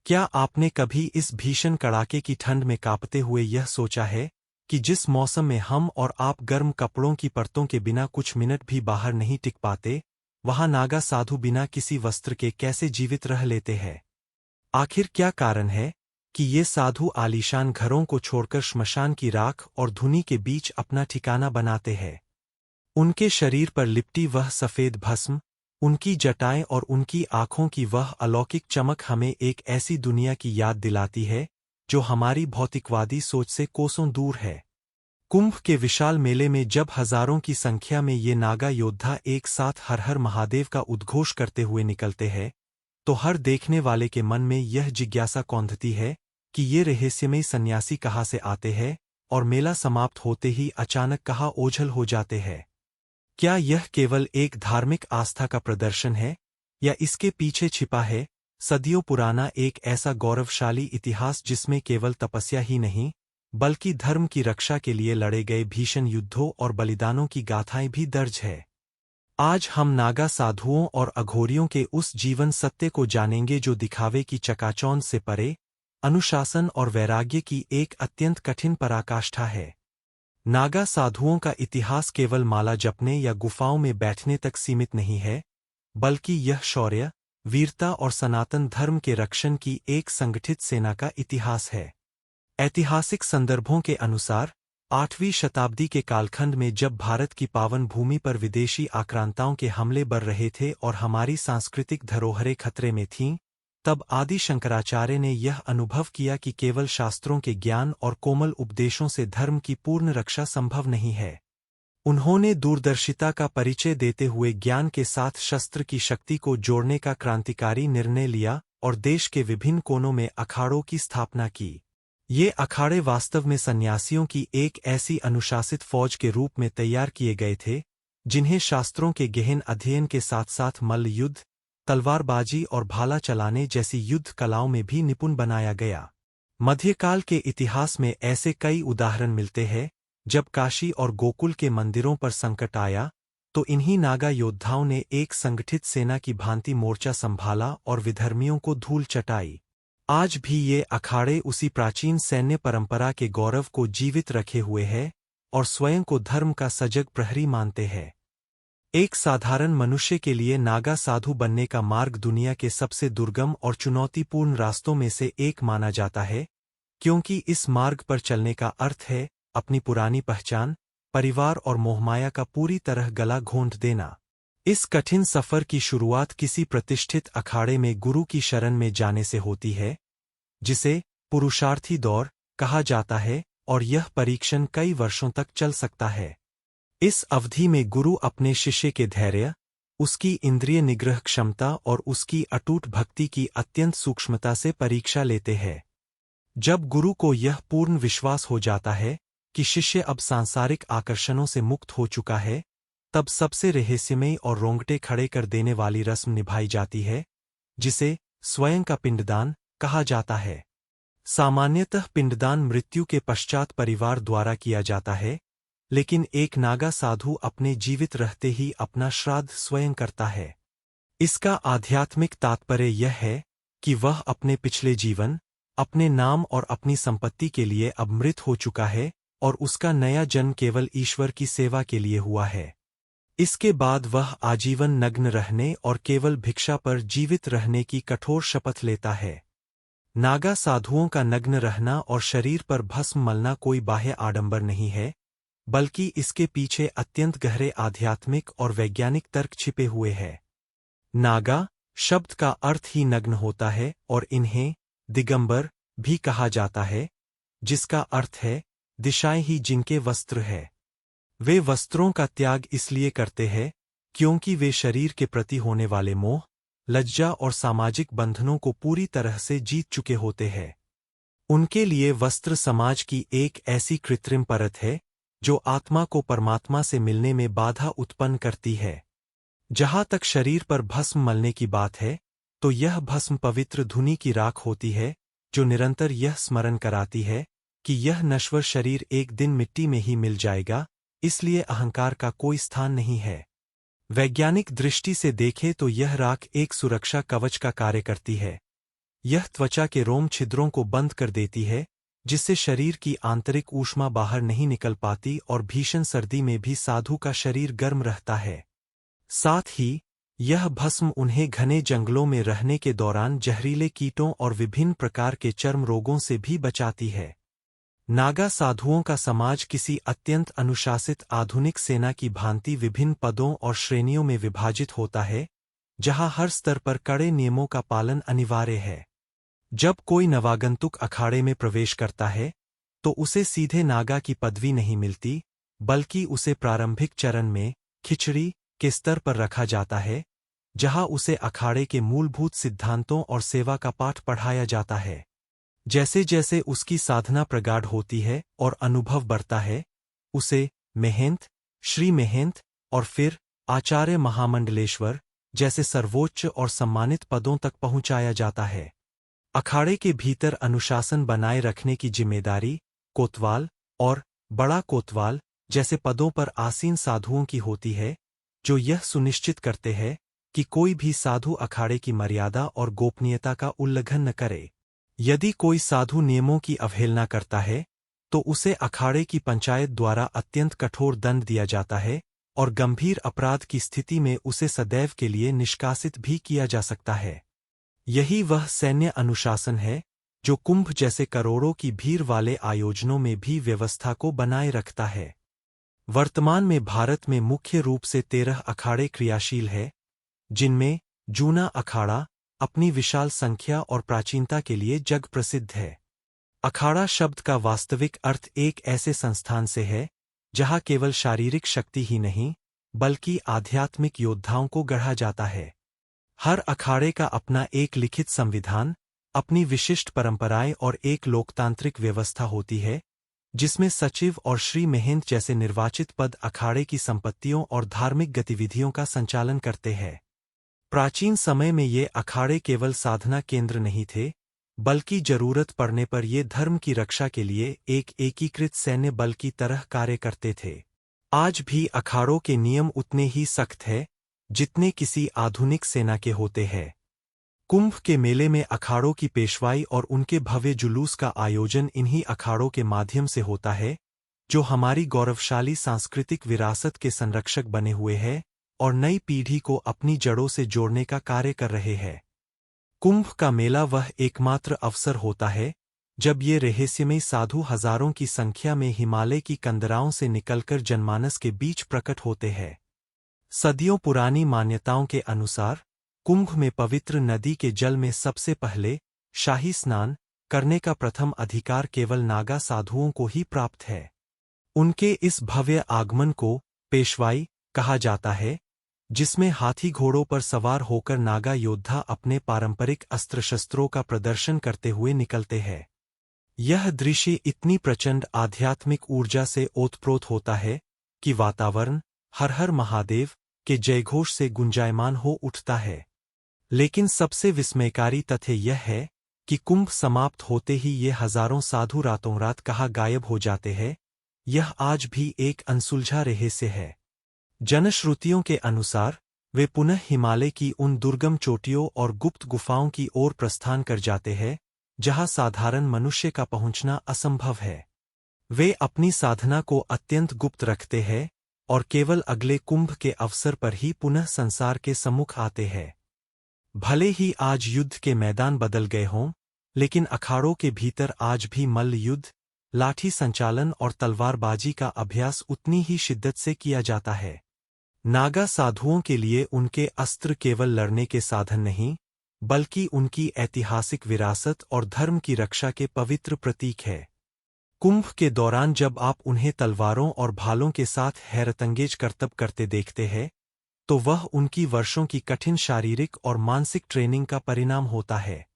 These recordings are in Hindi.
क्या आपने कभी इस भीषण कड़ाके की ठंड में कांपते हुए यह सोचा है कि जिस मौसम में हम और आप गर्म कपड़ों की परतों के बिना कुछ मिनट भी बाहर नहीं टिक पाते, वहां नागा साधु बिना किसी वस्त्र के कैसे जीवित रह लेते हैं? आखिर क्या कारण है कि ये साधु आलीशान घरों को छोड़कर श्मशान की राख और धूनी के बीच अपना ठिकाना बनाते हैं? उनके शरीर पर लिपटी वह सफ़ेद भस्म, उनकी जटाएं और उनकी आंखों की वह अलौकिक चमक हमें एक ऐसी दुनिया की याद दिलाती है जो हमारी भौतिकवादी सोच से कोसों दूर है। कुंभ के विशाल मेले में जब हजारों की संख्या में ये नागा योद्धा एक साथ हर हर महादेव का उद्घोष करते हुए निकलते हैं, तो हर देखने वाले के मन में यह जिज्ञासा कौंधती है कि ये रहस्यमयी सन्यासी कहाँ से आते हैं और मेला समाप्त होते ही अचानक कहाँ ओझल हो जाते हैं। क्या यह केवल एक धार्मिक आस्था का प्रदर्शन है, या इसके पीछे छिपा है सदियों पुराना एक ऐसा गौरवशाली इतिहास जिसमें केवल तपस्या ही नहीं, बल्कि धर्म की रक्षा के लिए लड़े गए भीषण युद्धों और बलिदानों की गाथाएं भी दर्ज है? आज हम नागा साधुओं और अघोरियों के उस जीवन सत्य को जानेंगे जो दिखावे की चकाचौंध से परे, अनुशासन और वैराग्य की एक अत्यंत कठिन पराकाष्ठा है। नागा साधुओं का इतिहास केवल माला जपने या गुफाओं में बैठने तक सीमित नहीं है, बल्कि यह शौर्य, वीरता और सनातन धर्म के रक्षण की एक संगठित सेना का इतिहास है। ऐतिहासिक संदर्भों के अनुसार 8वीं शताब्दी के कालखंड में जब भारत की पावन भूमि पर विदेशी आक्रांताओं के हमले बढ़ रहे थे और हमारी सांस्कृतिक धरोहरें खतरे में थीं, तब आदि शंकराचार्य ने यह अनुभव किया कि केवल शास्त्रों के ज्ञान और कोमल उपदेशों से धर्म की पूर्ण रक्षा संभव नहीं है। उन्होंने दूरदर्शिता का परिचय देते हुए ज्ञान के साथ शस्त्र की शक्ति को जोड़ने का क्रांतिकारी निर्णय लिया और देश के विभिन्न कोनों में अखाड़ों की स्थापना की। ये अखाड़े वास्तव में सन्यासियों की एक ऐसी अनुशासित फौज के रूप में तैयार किए गए थे, जिन्हें शास्त्रों के गहन अध्ययन के साथ साथ मल्ल युद्ध, तलवारबाजी और भाला चलाने जैसी युद्ध कलाओं में भी निपुण बनाया गया। मध्यकाल के इतिहास में ऐसे कई उदाहरण मिलते हैं, जब काशी और गोकुल के मंदिरों पर संकट आया, तो इन्हीं नागा योद्धाओं ने एक संगठित सेना की भांति मोर्चा संभाला और विधर्मियों को धूल चटाई। आज भी ये अखाड़े उसी प्राचीन सैन्य परंपरा के गौरव को जीवित रखे हुए हैं और स्वयं को धर्म का सजग प्रहरी मानते हैं। एक साधारण मनुष्य के लिए नागा साधु बनने का मार्ग दुनिया के सबसे दुर्गम और चुनौतीपूर्ण रास्तों में से एक माना जाता है, क्योंकि इस मार्ग पर चलने का अर्थ है अपनी पुरानी पहचान, परिवार और मोहमाया का पूरी तरह गला घोंट देना। इस कठिन सफर की शुरुआत किसी प्रतिष्ठित अखाड़े में गुरु की शरण में जाने से होती है, जिसे पुरुषार्थी दौर कहा जाता है, और यह परीक्षण कई वर्षों तक चल सकता है। इस अवधि में गुरु अपने शिष्य के धैर्य, उसकी इंद्रिय निग्रह क्षमता और उसकी अटूट भक्ति की अत्यंत सूक्ष्मता से परीक्षा लेते हैं। जब गुरु को यह पूर्ण विश्वास हो जाता है कि शिष्य अब सांसारिक आकर्षणों से मुक्त हो चुका है, तब सबसे रहस्यमयी और रोंगटे खड़े कर देने वाली रस्म निभाई जाती है, जिसे स्वयं का पिंडदान कहा जाता है। सामान्यतः पिंडदान मृत्यु के पश्चात परिवार द्वारा किया जाता है, लेकिन एक नागा साधु अपने जीवित रहते ही अपना श्राद्ध स्वयं करता है। इसका आध्यात्मिक तात्पर्य यह है कि वह अपने पिछले जीवन, अपने नाम और अपनी संपत्ति के लिए अब मृत हो चुका है और उसका नया जन्म केवल ईश्वर की सेवा के लिए हुआ है। इसके बाद वह आजीवन नग्न रहने और केवल भिक्षा पर जीवित रहने की कठोर शपथ लेता है। नागा साधुओं का नग्न रहना और शरीर पर भस्म मलना कोई बाह्य आडंबर नहीं है, बल्कि इसके पीछे अत्यंत गहरे आध्यात्मिक और वैज्ञानिक तर्क छिपे हुए हैं। नागा शब्द का अर्थ ही नग्न होता है और इन्हें दिगंबर भी कहा जाता है, जिसका अर्थ है दिशाएं ही जिनके वस्त्र है। वे वस्त्रों का त्याग इसलिए करते हैं क्योंकि वे शरीर के प्रति होने वाले मोह, लज्जा और सामाजिक बंधनों को पूरी तरह से जीत चुके होते हैं। उनके लिए वस्त्र समाज की एक ऐसी कृत्रिम परत है जो आत्मा को परमात्मा से मिलने में बाधा उत्पन्न करती है। जहाँ तक शरीर पर भस्म मलने की बात है, तो यह भस्म पवित्र धूनी की राख होती है, जो निरंतर यह स्मरण कराती है कि यह नश्वर शरीर एक दिन मिट्टी में ही मिल जाएगा, इसलिए अहंकार का कोई स्थान नहीं है। वैज्ञानिक दृष्टि से देखें तो यह राख एक सुरक्षा कवच का कार्य करती है। यह त्वचा के रोम छिद्रों को बंद कर देती है, जिससे शरीर की आंतरिक ऊष्मा बाहर नहीं निकल पाती और भीषण सर्दी में भी साधु का शरीर गर्म रहता है। साथ ही यह भस्म उन्हें घने जंगलों में रहने के दौरान जहरीले कीटों और विभिन्न प्रकार के चर्म रोगों से भी बचाती है। नागा साधुओं का समाज किसी अत्यंत अनुशासित आधुनिक सेना की भांति विभिन्न पदों और श्रेणियों में विभाजित होता है, जहां हर स्तर पर कड़े नियमों का पालन अनिवार्य है। जब कोई नवागंतुक अखाड़े में प्रवेश करता है, तो उसे सीधे नागा की पदवी नहीं मिलती, बल्कि उसे प्रारंभिक चरण में खिचड़ी के स्तर पर रखा जाता है, जहां उसे अखाड़े के मूलभूत सिद्धांतों और सेवा का पाठ पढ़ाया जाता है। जैसे जैसे उसकी साधना प्रगाढ़ होती है और अनुभव बढ़ता है, उसे महंत, श्री महंत और फिर आचार्य महामंडलेश्वर जैसे सर्वोच्च और सम्मानित पदों तक पहुंचाया जाता है। अखाड़े के भीतर अनुशासन बनाए रखने की जिम्मेदारी कोतवाल और बड़ा कोतवाल जैसे पदों पर आसीन साधुओं की होती है, जो यह सुनिश्चित करते हैं कि कोई भी साधु अखाड़े की मर्यादा और गोपनीयता का उल्लंघन न करे। यदि कोई साधु नियमों की अवहेलना करता है, तो उसे अखाड़े की पंचायत द्वारा अत्यंत कठोर दंड दिया जाता है और गंभीर अपराध की स्थिति में उसे सदैव के लिए निष्कासित भी किया जा सकता है। यही वह सैन्य अनुशासन है जो कुंभ जैसे करोड़ों की भीड़ वाले आयोजनों में भी व्यवस्था को बनाए रखता है। वर्तमान में भारत में मुख्य रूप से 13 अखाड़े क्रियाशील है, जिनमें जूना अखाड़ा अपनी विशाल संख्या और प्राचीनता के लिए जग प्रसिद्ध है। अखाड़ा शब्द का वास्तविक अर्थ एक ऐसे संस्थान से है जहां केवल शारीरिक शक्ति ही नहीं, बल्कि आध्यात्मिक योद्धाओं को गढ़ा जाता है। हर अखाड़े का अपना एक लिखित संविधान, अपनी विशिष्ट परंपराएं और एक लोकतांत्रिक व्यवस्था होती है, जिसमें सचिव और श्री महंत जैसे निर्वाचित पद अखाड़े की संपत्तियों और धार्मिक गतिविधियों का संचालन करते हैं। प्राचीन समय में ये अखाड़े केवल साधना केंद्र नहीं थे, बल्कि जरूरत पड़ने पर ये धर्म की रक्षा के लिए एक एकीकृत सैन्य बल की तरह कार्य करते थे। आज भी अखाड़ों के नियम उतने ही सख्त हैं जितने किसी आधुनिक सेना के होते हैं। कुंभ के मेले में अखाड़ों की पेशवाई और उनके भव्य जुलूस का आयोजन इन्हीं अखाड़ों के माध्यम से होता है, जो हमारी गौरवशाली सांस्कृतिक विरासत के संरक्षक बने हुए हैं और नई पीढ़ी को अपनी जड़ों से जोड़ने का कार्य कर रहे हैं। कुंभ का मेला वह एकमात्र अवसर होता है जब ये रहस्यमयी साधु हजारों की संख्या में हिमालय की कंदराओं से निकलकर जनमानस के बीच प्रकट होते हैं। सदियों पुरानी मान्यताओं के अनुसार कुंभ में पवित्र नदी के जल में सबसे पहले शाही स्नान करने का प्रथम अधिकार केवल नागा साधुओं को ही प्राप्त है। उनके इस भव्य आगमन को पेशवाई कहा जाता है, जिसमें हाथी घोड़ों पर सवार होकर नागा योद्धा अपने पारंपरिक अस्त्र शस्त्रों का प्रदर्शन करते हुए निकलते हैं। यह दृश्य इतनी प्रचंड आध्यात्मिक ऊर्जा से ओतप्रोत होता है कि वातावरण हर हर महादेव के जयघोष से गुंजायमान हो उठता है। लेकिन सबसे विस्मयकारी तथ्य यह है कि कुंभ समाप्त होते ही ये हजारों साधु रातों रात कहाँ गायब हो जाते हैं। यह आज भी एक अनसुलझा रहस्य है। जनश्रुतियों के अनुसार वे पुनः हिमालय की उन दुर्गम चोटियों और गुप्त गुफाओं की ओर प्रस्थान कर जाते हैं, जहां साधारण मनुष्य का पहुंचना असंभव है। वे अपनी साधना को अत्यंत गुप्त रखते हैं और केवल अगले कुंभ के अवसर पर ही पुनः संसार के सम्मुख आते हैं। भले ही आज युद्ध के मैदान बदल गए हों, लेकिन अखाड़ों के भीतर आज भी मल्ल युद्ध, लाठी संचालन और तलवारबाजी का अभ्यास उतनी ही शिद्दत से किया जाता है। नागा साधुओं के लिए उनके अस्त्र केवल लड़ने के साधन नहीं, बल्कि उनकी ऐतिहासिक विरासत और धर्म की रक्षा के पवित्र प्रतीक है। कुंभ के दौरान जब आप उन्हें तलवारों और भालों के साथ हैरतअंगेज करतब करते देखते हैं, तो वह उनकी वर्षों की कठिन शारीरिक और मानसिक ट्रेनिंग का परिणाम होता है।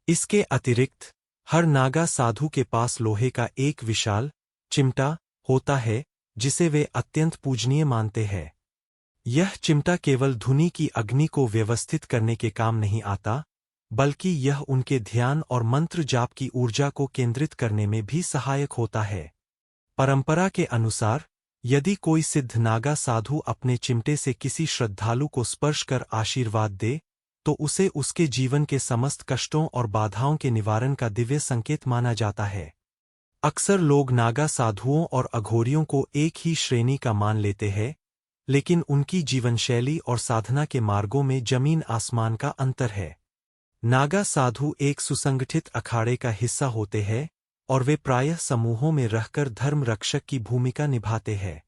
इसके अतिरिक्त हर नागा साधु के पास लोहे का एक विशाल चिमटा होता है, जिसे वे अत्यंत पूजनीय मानते हैं। यह चिमटा केवल धुनी की अग्नि को व्यवस्थित करने के काम नहीं आता, बल्कि यह उनके ध्यान और मंत्र जाप की ऊर्जा को केंद्रित करने में भी सहायक होता है। परंपरा के अनुसार यदि कोई सिद्ध नागा साधु अपने चिमटे से किसी श्रद्धालु को स्पर्श कर आशीर्वाद दे, तो उसे उसके जीवन के समस्त कष्टों और बाधाओं के निवारण का दिव्य संकेत माना जाता है। अक्सर लोग नागा साधुओं और अघोरियों को एक ही श्रेणी का मान लेते हैं, लेकिन उनकी जीवनशैली और साधना के मार्गों में जमीन आसमान का अंतर है। नागा साधु एक सुसंगठित अखाड़े का हिस्सा होते हैं और वे प्रायः समूहों में रहकर धर्म रक्षक की भूमिका निभाते हैं।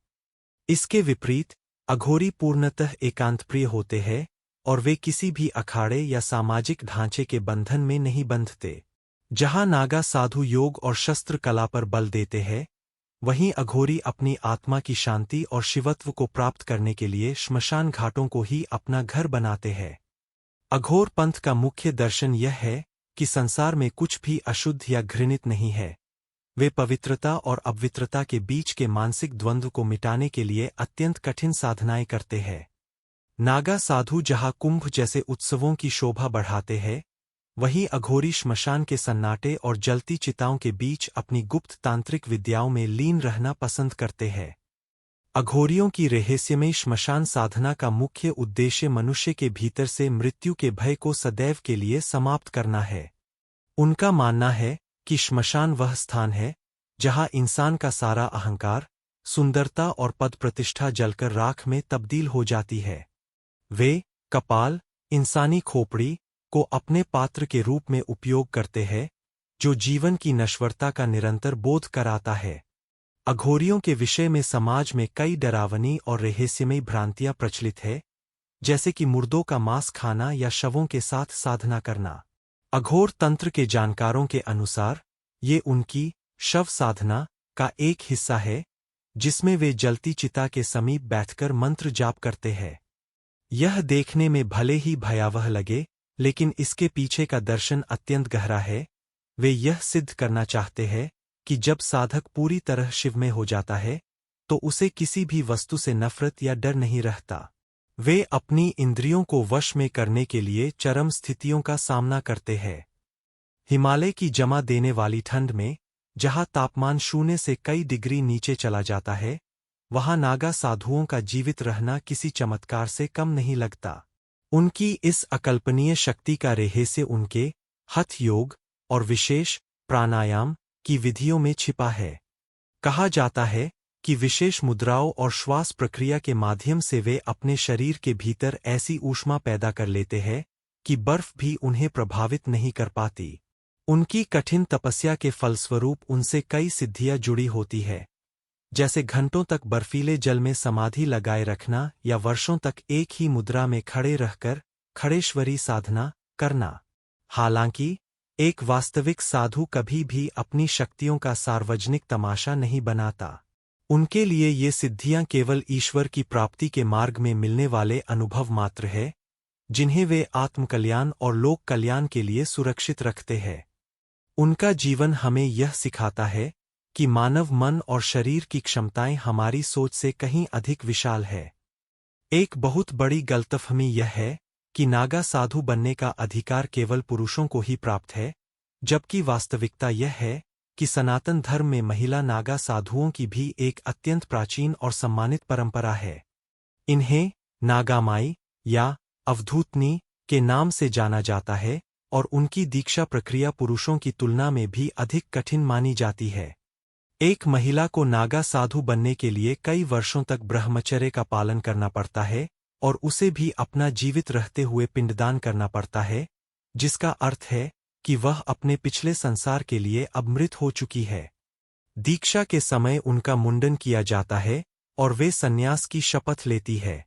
इसके विपरीत अघोरी पूर्णतः एकांतप्रिय होते हैं और वे किसी भी अखाड़े या सामाजिक ढांचे के बंधन में नहीं बंधते। जहां नागा साधु योग और शस्त्र कला पर बल देते हैं, वहीं अघोरी अपनी आत्मा की शांति और शिवत्व को प्राप्त करने के लिए श्मशान घाटों को ही अपना घर बनाते हैं। अघोर पंथ का मुख्य दर्शन यह है कि संसार में कुछ भी अशुद्ध या घृणित नहीं है। वे पवित्रता और अपवित्रता के बीच के मानसिक द्वंद्व को मिटाने के लिए अत्यंत कठिन साधनाएं करते हैं। नागा साधु जहां कुंभ जैसे उत्सवों की शोभा बढ़ाते हैं, वहीं अघोरी श्मशान के सन्नाटे और जलती चिताओं के बीच अपनी गुप्त तांत्रिक विद्याओं में लीन रहना पसंद करते हैं। अघोरियों की रहस्यमयी श्मशान साधना का मुख्य उद्देश्य मनुष्य के भीतर से मृत्यु के भय को सदैव के लिए समाप्त करना है। उनका मानना है कि श्मशान वह स्थान है जहां इंसान का सारा अहंकार, सुंदरता और पद प्रतिष्ठा जलकर राख में तब्दील हो जाती है। वे कपाल, इंसानी खोपड़ी, को अपने पात्र के रूप में उपयोग करते हैं, जो जीवन की नश्वरता का निरंतर बोध कराता है। अघोरियों के विषय में समाज में कई डरावनी और रहस्यमयी भ्रांतियां प्रचलित है, जैसे कि मुर्दों का मांस खाना या शवों के साथ साधना करना। अघोर तंत्र के जानकारों के अनुसार ये उनकी शव साधना का एक हिस्सा है, जिसमें वे जलती चिता के समीप बैठकर मंत्र जाप करते हैं। यह देखने में भले ही भयावह लगे, लेकिन इसके पीछे का दर्शन अत्यंत गहरा है। वे यह सिद्ध करना चाहते हैं कि जब साधक पूरी तरह शिवमय हो जाता है, तो उसे किसी भी वस्तु से नफरत या डर नहीं रहता। वे अपनी इंद्रियों को वश में करने के लिए चरम स्थितियों का सामना करते हैं। हिमालय की जमा देने वाली ठंड में, जहां तापमान 0 से कई डिग्री नीचे चला जाता है, वहां नागा साधुओं का जीवित रहना किसी चमत्कार से कम नहीं लगता। उनकी इस अकल्पनीय शक्ति का रहस्य उनके हठ योग और विशेष प्राणायाम की विधियों में छिपा है। कहा जाता है कि विशेष मुद्राओं और श्वास प्रक्रिया के माध्यम से वे अपने शरीर के भीतर ऐसी ऊष्मा पैदा कर लेते हैं कि बर्फ भी उन्हें प्रभावित नहीं कर पाती। उनकी कठिन तपस्या के फलस्वरूप उनसे कई सिद्धियां जुड़ी होती है, जैसे घंटों तक बर्फीले जल में समाधि लगाए रखना या वर्षों तक एक ही मुद्रा में खड़े रहकर खड़ेश्वरी साधना करना। हालांकि एक वास्तविक साधु कभी भी अपनी शक्तियों का सार्वजनिक तमाशा नहीं बनाता। उनके लिए ये सिद्धियां केवल ईश्वर की प्राप्ति के मार्ग में मिलने वाले अनुभव मात्र है, जिन्हें वे आत्मकल्याण और लोक कल्याण के लिए सुरक्षित रखते हैं। उनका जीवन हमें यह सिखाता है कि मानव मन और शरीर की क्षमताएं हमारी सोच से कहीं अधिक विशाल है। एक बहुत बड़ी गलतफहमी यह है कि नागा साधु बनने का अधिकार केवल पुरुषों को ही प्राप्त है, जबकि वास्तविकता यह है कि सनातन धर्म में महिला नागा साधुओं की भी एक अत्यंत प्राचीन और सम्मानित परंपरा है। इन्हें नागामाई या अवधूतनी के नाम से जाना जाता है और उनकी दीक्षा प्रक्रिया पुरुषों की तुलना में भी अधिक कठिन मानी जाती है। एक महिला को नागा साधु बनने के लिए कई वर्षों तक ब्रह्मचर्य का पालन करना पड़ता है और उसे भी अपना जीवित रहते हुए पिंडदान करना पड़ता है, जिसका अर्थ है कि वह अपने पिछले संसार के लिए अब मृत हो चुकी है। दीक्षा के समय उनका मुंडन किया जाता है और वे संन्यास की शपथ लेती है।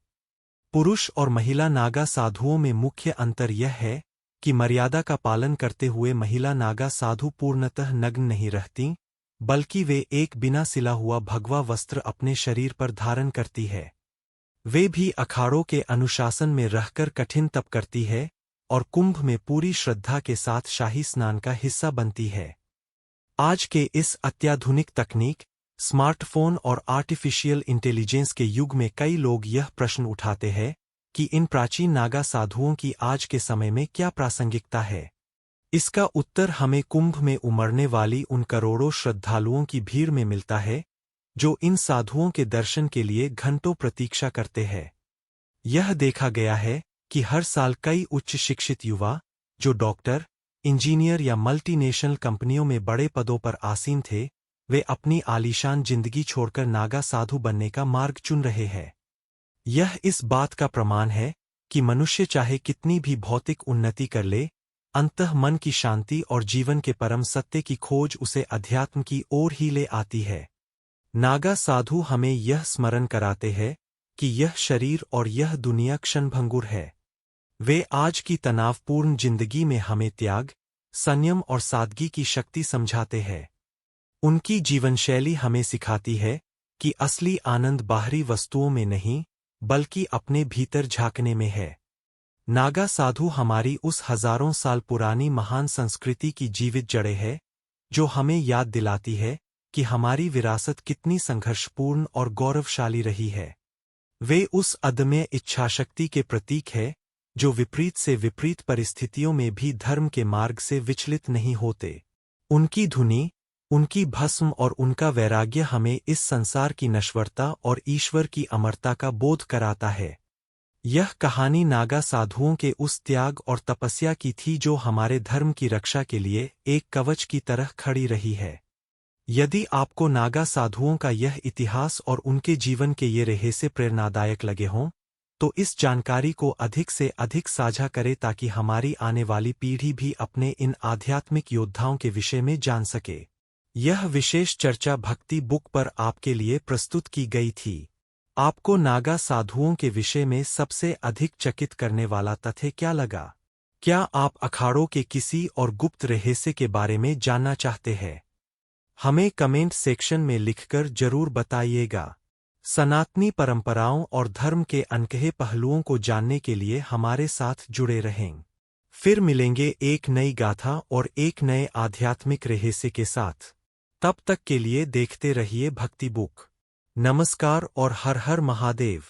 पुरुष और महिला नागा साधुओं में मुख्य अंतर यह है कि मर्यादा का पालन करते हुए महिला नागा साधु पूर्णतः नग्न नहीं रहती, बल्कि वे एक बिना सिला हुआ भगवा वस्त्र अपने शरीर पर धारण करती है। वे भी अखाड़ों के अनुशासन में रहकर कठिन तप करती है और कुंभ में पूरी श्रद्धा के साथ शाही स्नान का हिस्सा बनती है। आज के इस अत्याधुनिक तकनीक, स्मार्टफोन और आर्टिफिशियल इंटेलिजेंस के युग में कई लोग यह प्रश्न उठाते हैं कि इन प्राचीन नागा साधुओं की आज के समय में क्या प्रासंगिकता है। इसका उत्तर हमें कुंभ में उमड़ने वाली उन करोड़ों श्रद्धालुओं की भीड़ में मिलता है, जो इन साधुओं के दर्शन के लिए घंटों प्रतीक्षा करते हैं। यह देखा गया है कि हर साल कई उच्च शिक्षित युवा, जो डॉक्टर, इंजीनियर या मल्टीनेशनल कंपनियों में बड़े पदों पर आसीन थे, वे अपनी आलीशान जिंदगी छोड़कर नागा साधु बनने का मार्ग चुन रहे हैं। यह इस बात का प्रमाण है कि मनुष्य चाहे कितनी भी भौतिक उन्नति कर ले, अंततः मन की शांति और जीवन के परम सत्य की खोज उसे अध्यात्म की ओर ही ले आती है। नागा साधु हमें यह स्मरण कराते हैं कि यह शरीर और यह दुनिया क्षणभंगुर है। वे आज की तनावपूर्ण जिंदगी में हमें त्याग, संयम और सादगी की शक्ति समझाते हैं। उनकी जीवनशैली हमें सिखाती है कि असली आनंद बाहरी वस्तुओं में नहीं, बल्कि अपने भीतर झांकने में है। नागा साधु हमारी उस हजारों साल पुरानी महान संस्कृति की जीवित जड़ें है, जो हमें याद दिलाती है कि हमारी विरासत कितनी संघर्षपूर्ण और गौरवशाली रही है। वे उस अदम्य इच्छाशक्ति के प्रतीक है, जो विपरीत से विपरीत परिस्थितियों में भी धर्म के मार्ग से विचलित नहीं होते। उनकी धुनी, उनकी भस्म और उनका वैराग्य हमें इस संसार की नश्वरता और ईश्वर की अमरता का बोध कराता है। यह कहानी नागा साधुओं के उस त्याग और तपस्या की थी जो हमारे धर्म की रक्षा के लिए एक कवच की तरह खड़ी रही है। यदि आपको नागा साधुओं का यह इतिहास और उनके जीवन के ये रहस्य प्रेरणादायक लगे हों, तो इस जानकारी को अधिक से अधिक साझा करें ताकि हमारी आने वाली पीढ़ी भी अपने इन आध्यात्मिक योद्धाओं के विषय में जान सके। यह विशेष चर्चा भक्ति बुक पर आपके लिए प्रस्तुत की गई थी। आपको नागा साधुओं के विषय में सबसे अधिक चकित करने वाला तथ्य क्या लगा? क्या आप अखाड़ों के किसी और गुप्त रहस्य के बारे में जानना चाहते हैं? हमें कमेंट सेक्शन में लिखकर जरूर बताइएगा। सनातनी परंपराओं और धर्म के अनकहे पहलुओं को जानने के लिए हमारे साथ जुड़े रहें। फिर मिलेंगे एक नई गाथा और एक नए आध्यात्मिक रहस्य के साथ। तब तक के लिए देखते रहिए भक्ति बुक। नमस्कार और हर हर महादेव।